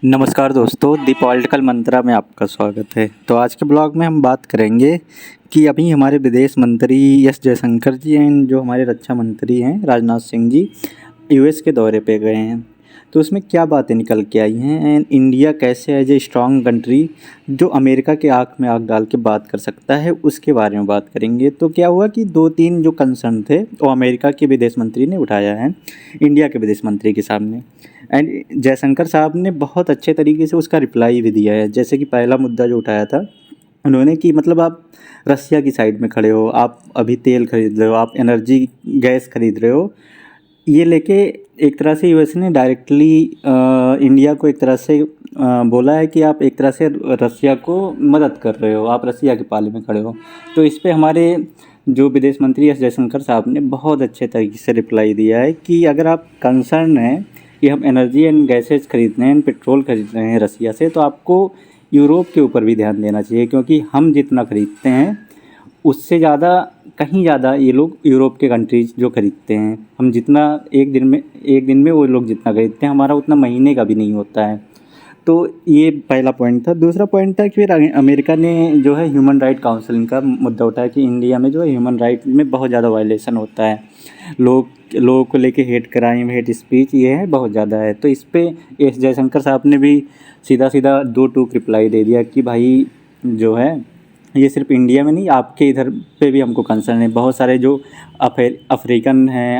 नमस्कार दोस्तों, the political मंत्रा में आपका स्वागत है। तो आज के ब्लॉग में हम बात करेंगे कि अभी हमारे विदेश मंत्री एस जयशंकर जी एंड जो हमारे रक्षा मंत्री हैं राजनाथ सिंह जी यूएस के दौरे पे गए हैं। तो उसमें क्या बातें निकल के आई हैं एंड इंडिया कैसे एज ए स्ट्रॉन्ग कंट्री जो अमेरिका के आँख में आँख डाल के बात कर सकता है, उसके बारे में बात करेंगे। तो क्या हुआ कि 2-3 जो कंसर्न थे वो अमेरिका के विदेश मंत्री ने उठाया है इंडिया के विदेश मंत्री के सामने, एंड जयशंकर साहब ने बहुत अच्छे तरीके से उसका रिप्लाई भी दिया है। जैसे कि पहला मुद्दा जो उठाया था उन्होंने कि मतलब आप रसिया की साइड में खड़े हो, आप अभी तेल खरीद रहे हो, आप एनर्जी गैस खरीद रहे हो, ये लेके एक तरह से यूएस ने डायरेक्टली इंडिया को एक तरह से बोला है कि आप एक तरह से रसिया को मदद कर रहे हो, आप रसिया के पाले में खड़े हो। तो इस पे हमारे जो विदेश मंत्री एस जयशंकर साहब ने बहुत अच्छे तरीके से रिप्लाई दिया है कि अगर आप कंसर्न हैं कि हम एनर्जी एंड गैसेज खरीद रहे हैं, पेट्रोल खरीद रहे हैं रसिया से, तो आपको यूरोप के ऊपर भी ध्यान देना चाहिए, क्योंकि हम जितना खरीदते हैं उससे ज़्यादा कहीं ज़्यादा ये लोग यूरोप के कंट्रीज़ जो खरीदते हैं, हम जितना एक दिन में वो लोग जितना खरीदते हैं हमारा उतना महीने का भी नहीं होता है। तो ये पहला पॉइंट था। दूसरा पॉइंट था कि फिर अमेरिका ने जो है ह्यूमन राइट काउंसिल का मुद्दा उठाया कि इंडिया में जो है ह्यूमन राइट में बहुत ज़्यादा वायलेशन होता है, लोगों को लेके हेट क्राइम, हेट स्पीच ये है बहुत ज़्यादा है। तो इस पे एस जयशंकर साहब ने भी सीधा दो टूक रिप्लाई दे दिया कि भाई जो है ये सिर्फ इंडिया में नहीं, आपके इधर पे भी हमको कंसर्न है। बहुत सारे जो अफ्रीकन हैं,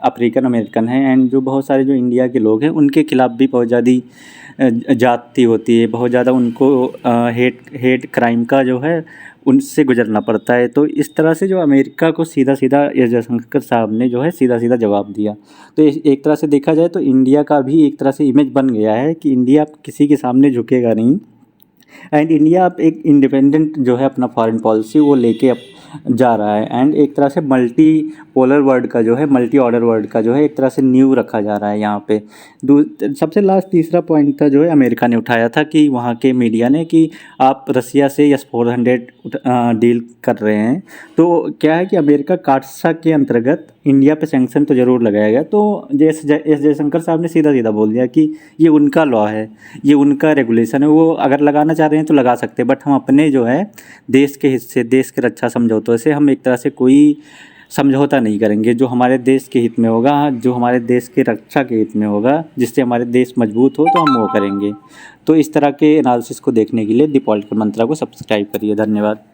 अफ्रीकन अमेरिकन हैं एंड जो बहुत सारे जो इंडिया के लोग हैं उनके खिलाफ़ भी बहुत ज़्यादा जाती होती है, बहुत ज़्यादा उनको हेट क्राइम का जो है उनसे गुजरना पड़ता है। तो इस तरह से जो अमेरिका को सीधा एस जयशंकर साहब ने जो है सीधा जवाब दिया। तो एक तरह से देखा जाए तो इंडिया का भी एक तरह से इमेज बन गया है कि इंडिया किसी के सामने झुकेगा नहीं, एंड इंडिया अब एक इंडिपेंडेंट जो है अपना फॉरेन पॉलिसी वो लेके अब जा रहा है, एंड एक तरह से मल्टी पोलर वर्ल्ड का जो है, मल्टी ऑर्डर वर्ल्ड का जो है एक तरह से नींव रखा जा रहा है यहाँ पे। सबसे लास्ट तीसरा पॉइंट था जो है अमेरिका ने उठाया था कि वहाँ के मीडिया ने कि आप रसिया से S-400 डील कर रहे हैं। तो क्या है कि अमेरिका काटसा के अंतर्गत इंडिया पे सैंक्शन तो ज़रूर लगाएगा। तो एस जयशंकर साहब ने सीधा बोल दिया कि ये उनका लॉ है, ये उनका रेगुलेशन है, वो अगर लगाना चाह रहे हैं तो लगा सकते हैं, बट हम अपने जो है देश के हिस्से, देश के रक्षा समझौतों से हम एक तरह से कोई समझौता नहीं करेंगे। जो हमारे देश के हित में होगा, जो हमारे देश के रक्षा के हित में होगा, जिससे हमारे देश मजबूत हो, तो हम वो करेंगे। तो इस तरह के एनालिसिस को देखने के लिए दी पॉलिटिकल मंत्रा को सब्सक्राइब करिए। धन्यवाद।